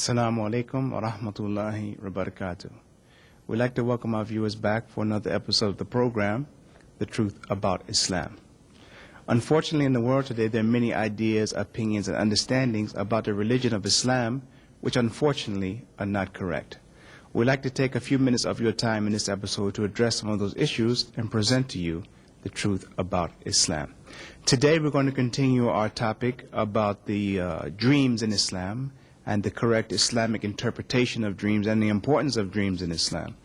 Assalamu alaikum wa rahmatullahi wa barakatuh. We'd like to welcome our viewers back for another episode of the program, The Truth About Islam. Unfortunately, in the world today, there are many ideas, opinions, and understandings about the religion of Islam which unfortunately are not correct. We'd like to take a few minutes of your time in this episode to address some of those issues and present to you the truth about Islam. Today, we're going to continue our topic about the dreams in Islam and the correct Islamic interpretation of dreams and the importance of dreams in Islam.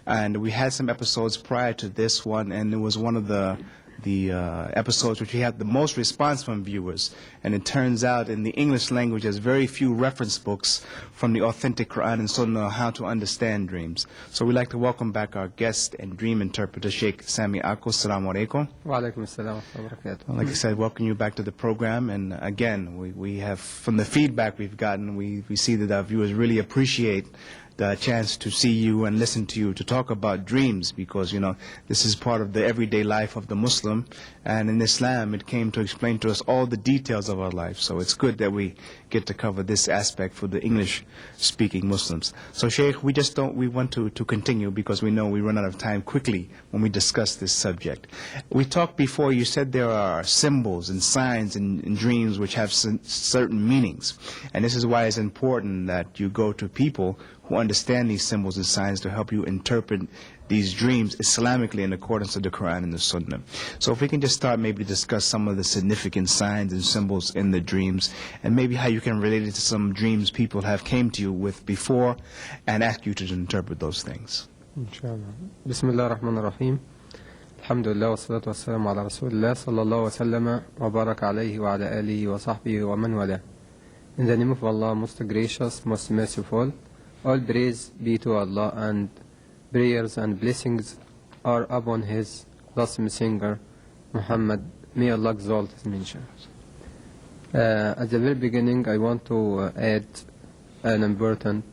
And we had some episodes prior to this one, and it was one of the episodes which we had the most response from viewers. And it turns out in the English language there's very few reference books from the authentic Quran and Sunnah on how to understand dreams. So we'd like to welcome back our guest and dream interpreter, Sheikh Sami Ako. Assalamu alaikum. Wa alaikum assalam wa barakatuh. Like I said, welcome you back to the program. And again, we have, from the feedback we've gotten, we see that our viewers really appreciate the chance to see you and listen to you to talk about dreams, because this is part of the everyday life of the Muslim, and in Islam it came to explain to us all the details of our life. So it's good that we get to cover this aspect for the English speaking Muslims. So Sheikh, we want to continue because we know we run out of time quickly when we discuss this subject. We talked before, you said there are symbols and signs in dreams which have certain meanings, and this is why it's important that you go to people who understand these symbols and signs to help you interpret these dreams Islamically in accordance with the Quran and the Sunnah. So if we can just start maybe discuss some of the significant signs and symbols in the dreams, and maybe how you can relate it to some dreams people have came to you with before and ask you to interpret those things. Inshallah. Bismillah ar-Rahman ar-Rahim. Alhamdulillah wa salatu wa salam ala Rasulullah sallallahu wa sallama wa baraka alayhi wa ala alihi wa sahbihi wa man wala. In the name of Allah, most gracious, most merciful, all praise be to Allah, and prayers and blessings are upon His last messenger, Muhammad. May Allah exalt his mention. At the very beginning, I want to add an important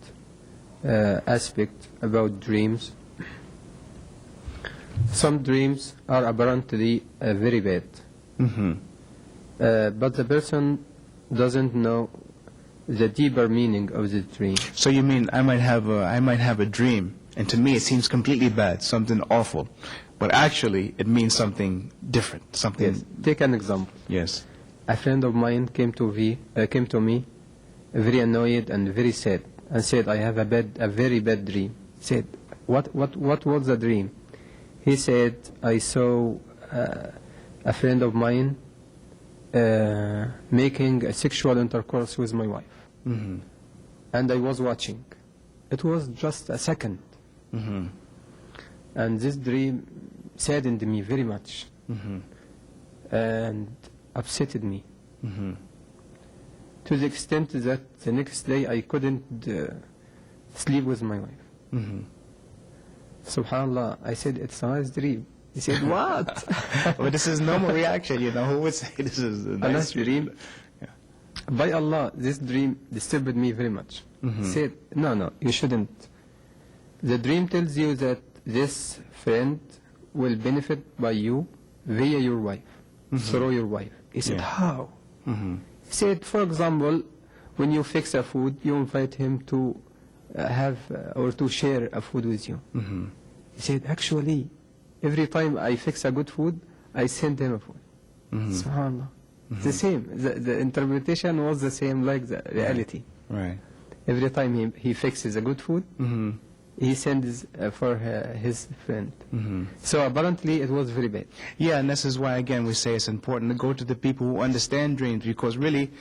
aspect about dreams. Some dreams are apparently very bad, but the person doesn't know the deeper meaning of the dream. So you mean I might have a dream, and to me it seems completely bad, something awful, but actually it means something different, something. Yes. Take an example. Yes. A friend of mine came to me, very annoyed and very sad, and said, "I have a very bad dream." Said, "What was the dream?" He said, "I saw a friend of mine making a sexual intercourse with my wife." And I was watching. It was just a second. And this dream saddened me very much and upsetted me to the extent that the next day I couldn't sleep with my wife. Subhanallah, I said, "It's a nice dream." He said, "What?" Well, this is normal reaction, who would say this is a nice dream? Yeah. By Allah, this dream disturbed me very much. He said, no, you shouldn't. The dream tells you that this friend will benefit by you via your wife, through your wife. He said, "How?" He said, "For example, when you fix a food, you invite him to have or to share a food with you." He said, "Actually, every time I fix a good food, I send him a food." SubhanAllah. The same. The interpretation was the same like the reality. Right. Every time he fixes a good food, he sends for his friend. So apparently it was very bad. Yeah, and this is why, again, we say it's important to go to the people who understand dreams, because really,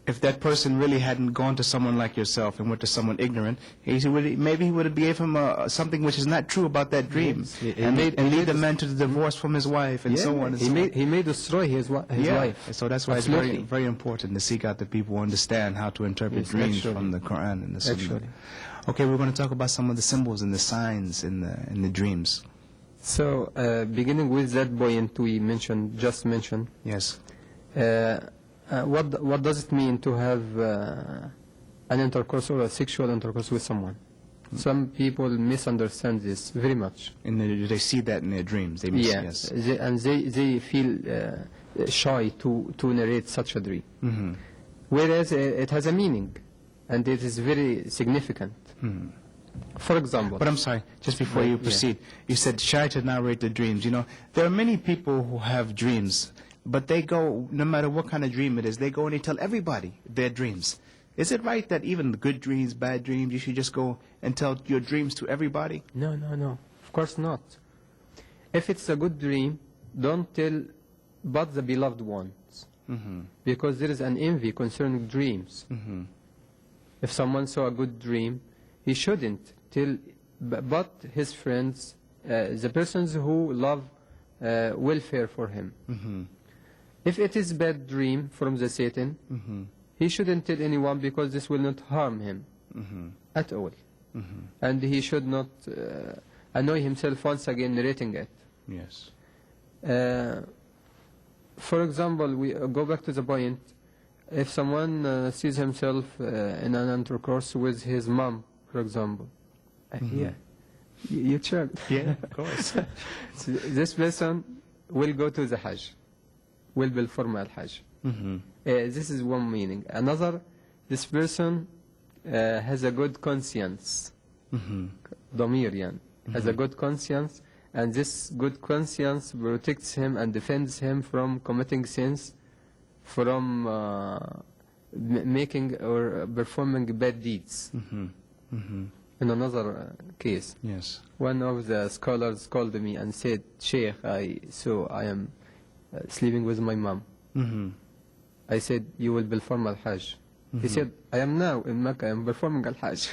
if that person really hadn't gone to someone like yourself and went to someone ignorant, maybe he would have gave him something which is not true about that dream, and lead the man to the divorce from his wife, and so on. He may destroy his wife. So that's why it's very, very important to seek out the people who understand how to interpret dreams from the Quran and the Sunnah. Okay, we're going to talk about some of the symbols and the signs in the dreams. So, beginning with that point we just mentioned. Yes. What does it mean to have an intercourse or a sexual intercourse with someone? Some people misunderstand this very much. They see that in their dreams. Yes. They feel shy to narrate such a dream. Whereas it has a meaning. and it is very significant. For example, But I'm sorry, just before you Yeah. proceed, you said try to narrate the dreams. You know, there are many people who have dreams, but they go, no matter what kind of dream it is, they go and they tell everybody their dreams. Is it right that even the good dreams, bad dreams, you should just go and tell your dreams to everybody? no, of course not. If it's a good dream, don't tell but the beloved ones, because there is an envy concerning dreams. If someone saw a good dream, he shouldn't tell but his friends, the persons who love welfare for him. If it is bad dream from the Satan, he shouldn't tell anyone because this will not harm him at all. And he should not annoy himself once again narrating it. Yes. For example, we go back to the point, if someone sees himself in an intercourse with his mom, for example, yeah, you check. Yeah, of course. So this person will go to the Hajj, will perform al-Hajj. This is one meaning. Another, this person has a good conscience. Damir, yani, has a good conscience, and this good conscience protects him and defends him from committing sins, from making or performing bad deeds. In another case, Yes. one of the scholars called me and said, Sheikh, I am sleeping with my mom. I said, you will perform al-Hajj. He said, I am now in Mecca, I am performing al-Hajj.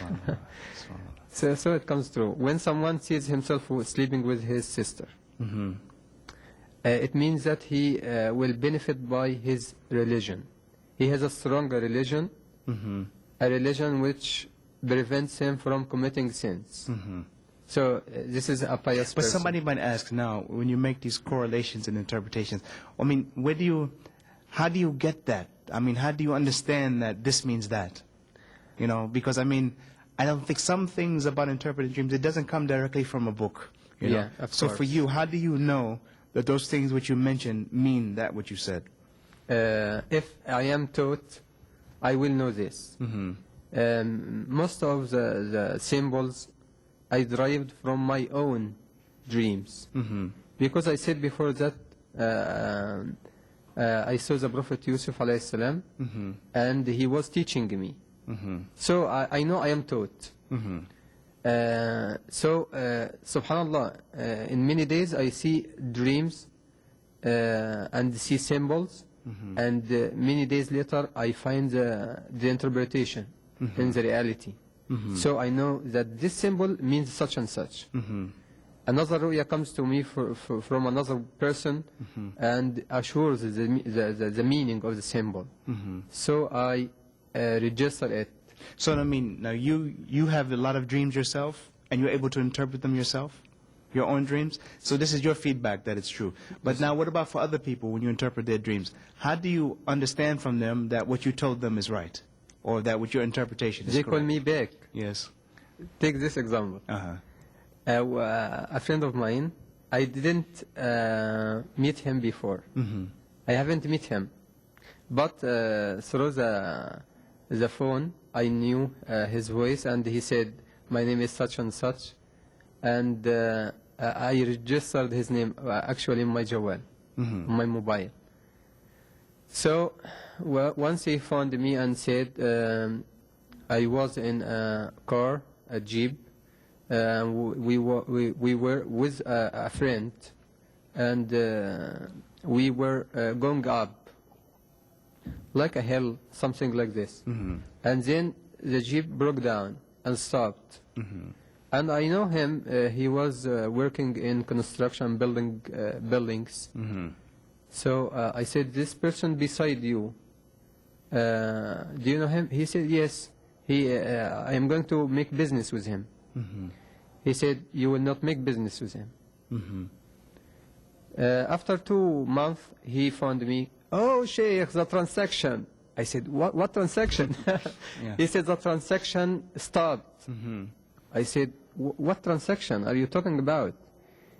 So it comes true. When someone sees himself sleeping with his sister, it means that he will benefit by his religion. He has a stronger religion, a religion which prevents him from committing sins. So this is a pious But person. somebody might ask now, when you make these correlations and interpretations, I mean, how do you get that? I mean, how do you understand that this means that? You know, because I mean, I don't think some things about interpreting dreams, it doesn't come directly from a book. You know? Yeah, of So course. for you, how do you know that those things which you mentioned mean that what you said? If I am taught, I will know this. Most of the symbols I derived from my own dreams. Because I said before that I saw the Prophet Yusuf alayhi salam, and he was teaching me. So I know I am taught. Subhanallah, in many days I see dreams and see symbols, and many days later I find the interpretation in the reality. So I know that this symbol means such and such. Another ru'ya comes to me from another person and assures the meaning of the symbol. So I register it. So I mean, now you have a lot of dreams yourself, and you're able to interpret them yourself, your own dreams. So this is your feedback that it's true. But now, what about for other people when you interpret their dreams? How do you understand from them that what you told them is right, or that what your interpretation is They correct? call me back. Yes. Take this example. A friend of mine, I didn't meet him before. I haven't met him, but through the phone, I knew his voice, and he said, "My name is such and such," and I registered his name actually in my Jawal, my mobile. So once he found me and said, I was in a car, a jeep. We were with a friend, and we were going up like a hill, something like this. And then the jeep broke down and stopped. And I know him. He was working in construction buildings. So I said, "This person beside you, do you know him?" He said, "Yes. I am going to make business with him." He said, "You will not make business with him." After 2 months, he found me. "Oh, Sheikh, the transaction." I said, What transaction?" He said, "The transaction stopped." I said, "What transaction are you talking about?"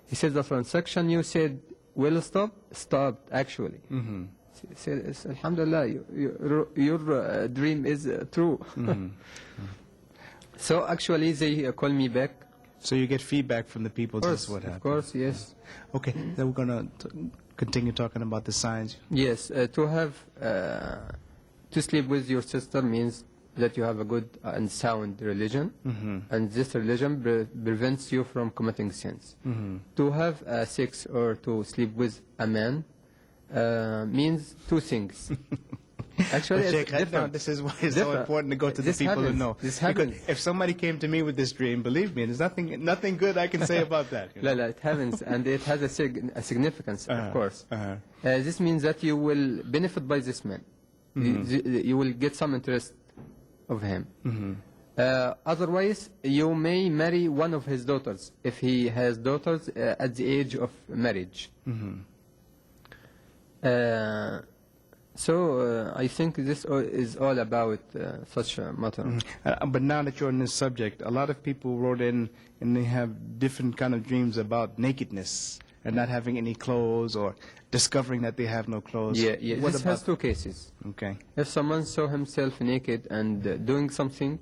He said, "The transaction you said will stop, stopped actually." He said, Alhamdulillah, your dream is true. So actually they call me back. So you get feedback from the people. This is what happened. Of course, yes. Okay, then we're going to continue talking about the signs. Yes, to sleep with your sister means that you have a good and sound religion, and this religion prevents you from committing sins. To have sex or to sleep with a man means two things. Actually, But it's Sheikh, different. this is why it's so Different. important to go to the This people who happens. know. This Because happens. if somebody came to me with this dream, believe me, there's nothing good I can say about that. You know? No, it happens, and it has a significance, of course. Uh-huh. This means that you will benefit by this man. You will get some interest of him. Otherwise, you may marry one of his daughters if he has daughters at the age of marriage. I think this is all about such a matter. But now that you're on this subject, a lot of people wrote in and they have different kind of dreams about nakedness and not having any clothes or discovering that they have no clothes. Yeah. What This has two cases. Okay. If someone saw himself naked and doing something,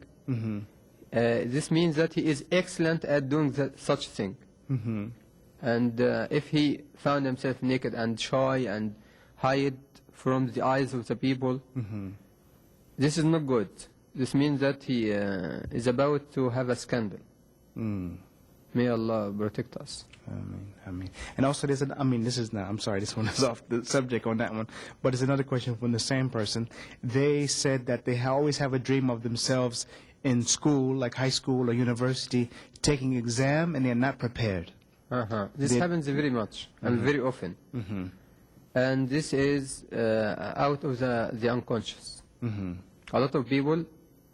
this means that he is excellent at doing such thing. And if he found himself naked and shy and hide from the eyes of the people, this is not good. This means that he is about to have a scandal. May Allah protect us. I mean. And also this is not, I'm sorry, this one is off the subject on that one, but it's another question from the same person. They said that they always have a dream of themselves in school, like high school or university, taking exam and they're not prepared. This happens very much and very often. And this is out of the unconscious. A lot of people,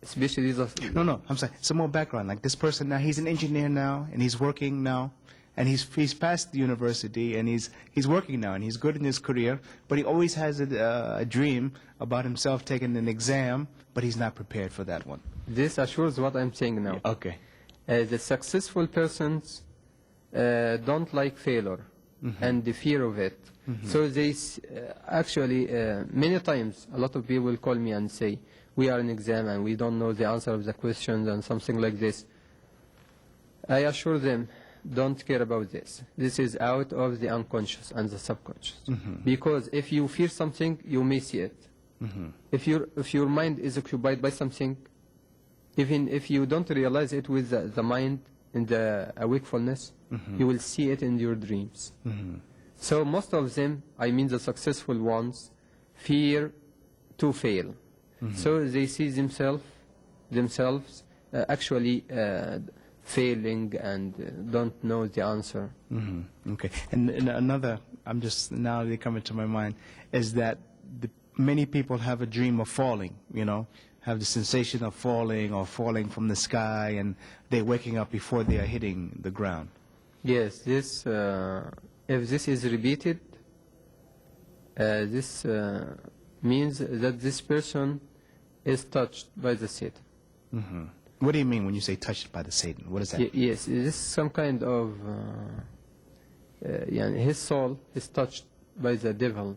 especially these... No, I'm sorry. Some more background. Like this person now, he's an engineer now, and he's working now, and he's passed the university, and he's working now, and he's good in his career, but he always has a dream about himself taking an exam, but he's not prepared for that one. This assures what I'm saying now. Okay. The successful persons don't like failure and the fear of it. So they actually, many times, a lot of people call me and say, we are in exam and we don't know the answer of the questions and something like this. I assure them, don't care about this. This is out of the unconscious and the subconscious. Because if you fear something, you may see it. If your mind is occupied by something, even if you don't realize it with the mind in the wakefulness, you will see it in your dreams. So most of them, I mean the successful ones, fear to fail. So they see themselves actually failing and don't know the answer. Okay. And another, now they come into my mind, is that many people have a dream of falling, have the sensation of falling or falling from the sky, and they're waking up before they are hitting the ground. Yes, if this is repeated, this means that this person is touched by the Satan. What do you mean when you say touched by the Satan? What is that? Yes, this is some kind of, his soul is touched by the devil.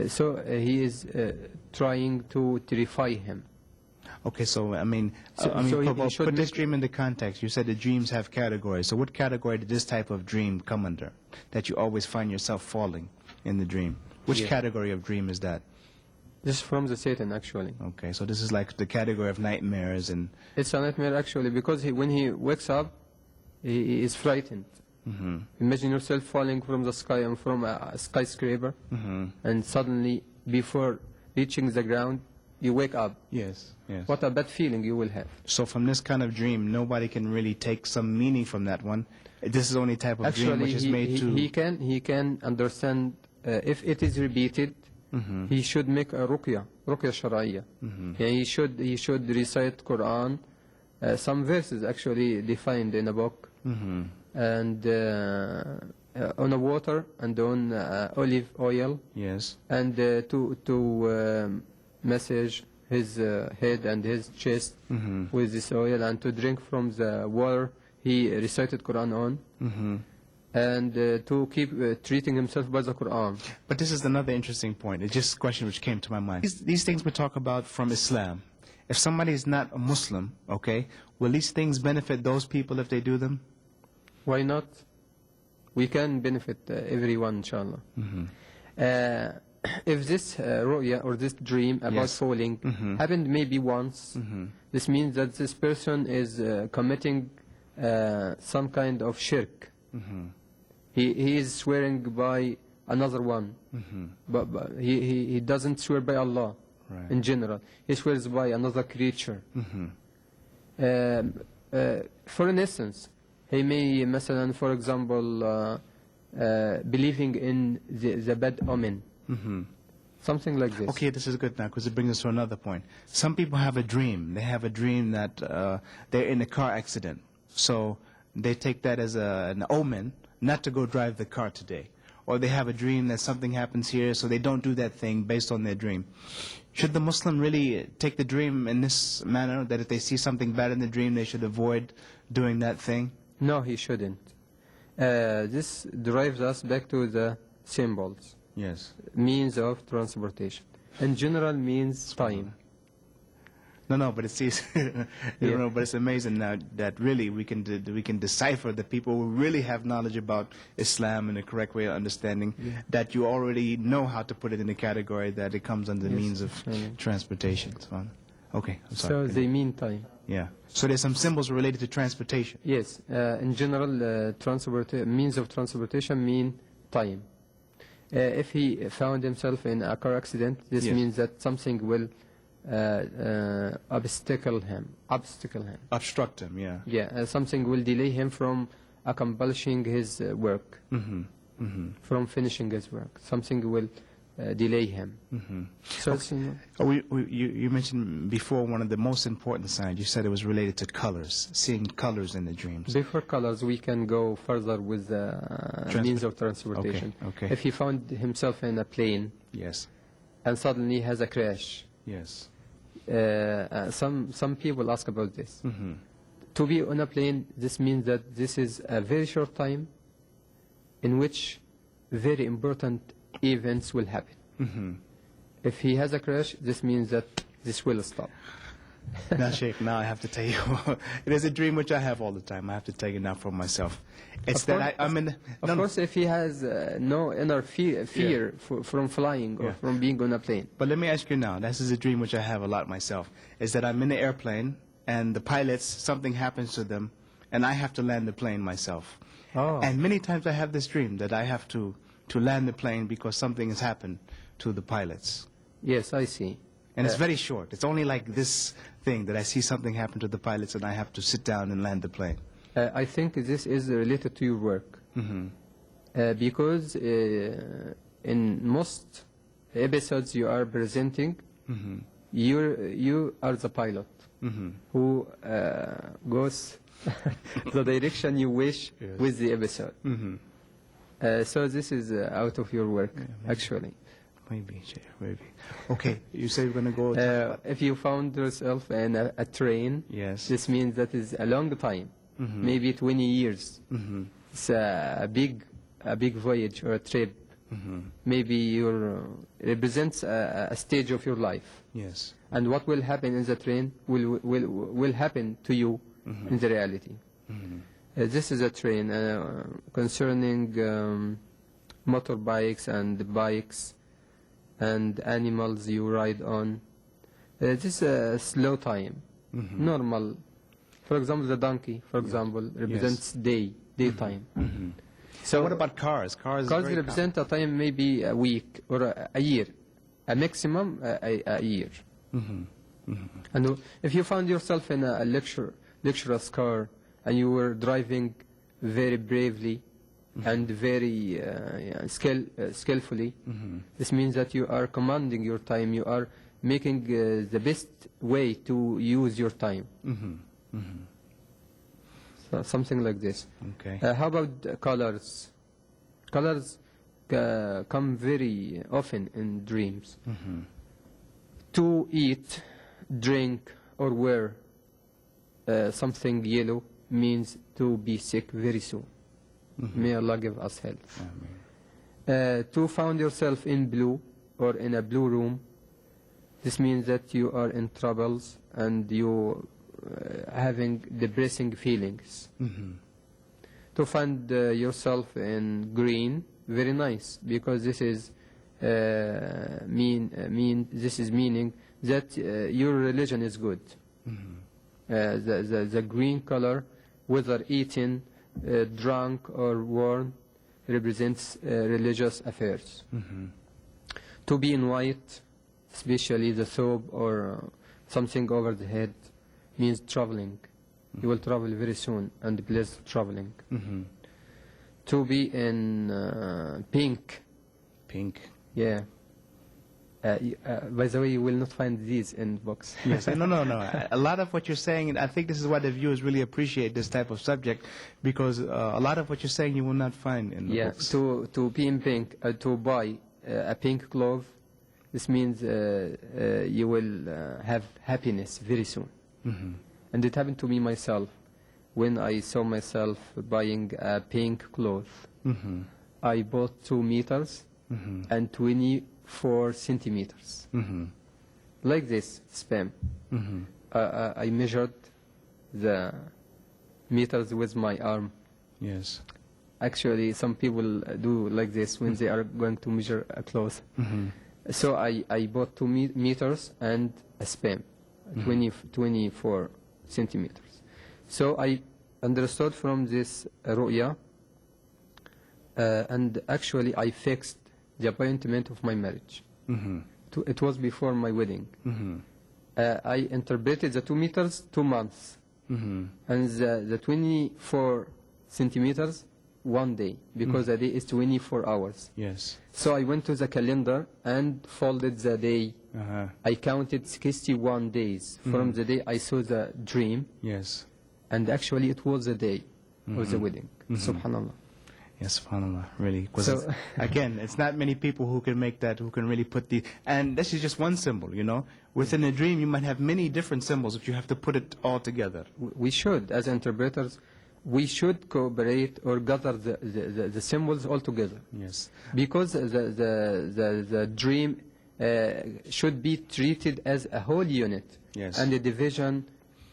So he is trying to terrify him. Okay, so should put this dream in the context. You said the dreams have categories. So what category did this type of dream come under, that you always find yourself falling in the dream? Which category of dream is that? This is from the Satan, actually. Okay, so this is like the category of nightmares and... It's a nightmare, actually, because when he wakes up, he is frightened. Imagine yourself falling from the sky and from a skyscraper, and suddenly, before reaching the ground, you wake up. Yes. What a bad feeling you will have. So from this kind of dream, nobody can really take some meaning from that one. This is the only type of dream which is made to... He can understand, if it is repeated, he should make a ruqya shar'iyya. He should recite Quran, some verses actually defined in a book, and on a water and on olive oil. Yes. And to massage his head and his chest with this oil, and to drink from the water he recited Quran on. and to keep treating himself by the Quran. But this is another interesting point. It's just a question which came to my mind. These things we talk about from Islam. If somebody is not a Muslim, okay, will these things benefit those people if they do them? Why not? We can benefit everyone, inshallah. If this ru'ya or this dream about Yes. falling happened maybe once, this means that this person is committing some kind of shirk. He is swearing by another one, but he doesn't swear by Allah. Right. In general, he swears by another creature. For instance, he may, مثلا, for example, believing in the bad omen, something like this. Okay, this is good now because it brings us to another point. Some people have a dream. They have a dream that they're in a car accident. So they take that as an omen not to go drive the car today. Or they have a dream that something happens here, so they don't do that thing based on their dream. Should the Muslim really take the dream in this manner, that if they see something bad in the dream, they should avoid doing that thing? No, he shouldn't. This drives us back to the symbols, Yes. means of transportation. In general, means time. No, but it's but it's amazing now that really we can decipher the people who really have knowledge about Islam in a correct way of understanding, that you already know how to put it in the category that it comes under the Yes, means of transportation. So, okay, I'm So sorry. they mean time. Yeah. So there's some symbols related to transportation. Yes, in general, means of transportation mean time. If he found himself in a car accident, this Yes. means that something will obstacle him. Obstruct him, yeah. Yeah, something will delay him from accomplishing his work, from finishing his work. Something will delay him. So it's, Oh, you mentioned before one of the most important signs. You said it was related to colors, seeing colors in the dreams. before colors, we can go further with the means of transportation. Okay. If he found himself in a plane Yes. and suddenly has a crash, Yes. some people ask about this. To be on a plane, this means that this is a very short time in which very important events will happen. If he has a crash, this means that this will stop. Now, Sheikh, now I have to tell you, it is a dream which I have all the time. I have to tell you now for myself. It's Of that course- I'm in. Of course, if he has no inner fear from flying or Yeah. from being on a plane. But let me ask you now. This is a dream which I have a lot myself. Is that I'm in the airplane and the pilots, something happens to them, and I have to land the plane myself. Oh. And many times I have this dream that I have to land the plane because something has happened to the pilots. Yes, I see. And it's very short. It's only like this thing that I see something happen to the pilots and I have to sit down and land the plane. I think this is related to your work. Because in most episodes you are presenting, you are the pilot who goes the direction you wish with the episode. So this is out of your work, actually. Maybe, Sheikh, maybe. Okay, you say you're going to go. If you found yourself in a train, Yes. this means that is a long time, maybe 20 years. It's a big voyage or a trip. Maybe you represents a stage of your life. Yes. And what will happen in the train will happen to you in the reality. This is a train concerning motorbikes and bikes and animals you ride on. This is a slow time, normal. For example, the donkey, for example, represents daytime. So what about cars? Cars very represent a time maybe a week or a year, a maximum a year. And if you found yourself in a lecturer's car and you were driving very bravely and very skillfully, this means that you are commanding your time, you are making the best way to use your time. So something like this. Okay. How about colors? Colors come very often in dreams. To eat, drink, or wear something yellow means to be sick very soon. May Allah give us health. Ameen. To find yourself in blue or in a blue room, this means that you are in troubles and you having depressing feelings. To find yourself in green, very nice, because this is meaning that your religion is good. The green color, whether eaten, drunk or worn, represents religious affairs. To be in white, especially the thobe or something over the head, means traveling. You will travel very soon and blessed traveling. To be in pink. Pink. Yeah. By the way, you will not find these in books. Yes, no. A lot of what you're saying, and I think this is why the viewers really appreciate this type of subject, because a lot of what you're saying you will not find in the books. To be in pink, to buy a pink glove, this means you will have happiness very soon. And it happened to me myself. When I saw myself buying a pink cloth, I bought 2 meters and 24 centimeters. Like this, span. I measured the meters with my arm. Yes. Actually, some people do like this when they are going to measure a cloth. So I bought 2 meters and a span, 24 centimeters. So I understood from this ru'ya, and actually I fixed the appointment of my marriage. It was before my wedding. I interpreted the 2 meters 2 months, and the 24 centimeters 1 day, because the day is 24 hours. Yes. So I went to the calendar and folded the day. I counted 61 days from the day I saw the dream. Yes. And actually it was the day of the wedding. Subhanallah. Yes, subhanAllah, really. 'Cause So- again, it's not many people who can make that, who can really put the, and this is just one symbol, you know. Within a dream, you might have many different symbols, but you have to put it all together. We should, as interpreters, we should cooperate or gather the symbols all together. Yes. Because the dream should be treated as a whole unit. Yes. And the division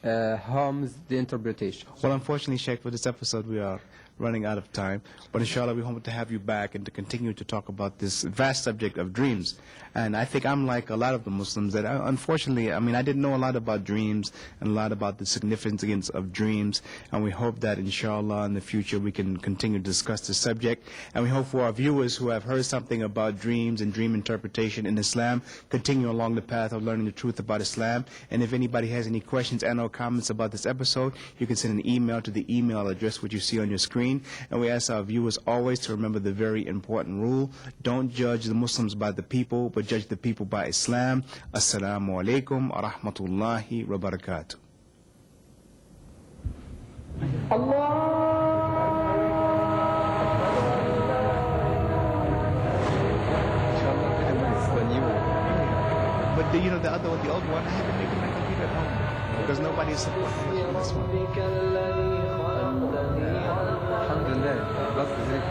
harms the interpretation. Well, unfortunately, Sheikh, for this episode, we are running out of time. But inshallah, we hope to have you back and to continue to talk about this vast subject of dreams. And I think I'm like a lot of the Muslims that, unfortunately, I mean, I didn't know a lot about dreams and a lot about the significance of dreams. And we hope that, inshallah, in the future, we can continue to discuss this subject. And we hope for our viewers who have heard something about dreams and dream interpretation in Islam, continue along the path of learning the truth about Islam. And if anybody has any questions and or comments about this episode, you can send an email to the email address which you see on your screen. And we ask our viewers always to remember the very important rule: don't judge the Muslims by the people, but judge the people by Islam. Assalamu alaikum wa rahmatullahi wa barakatuh. But the other one, the old one, I had to make it my computer at home because nobody is supporting this one. Alhamdulillah, that's very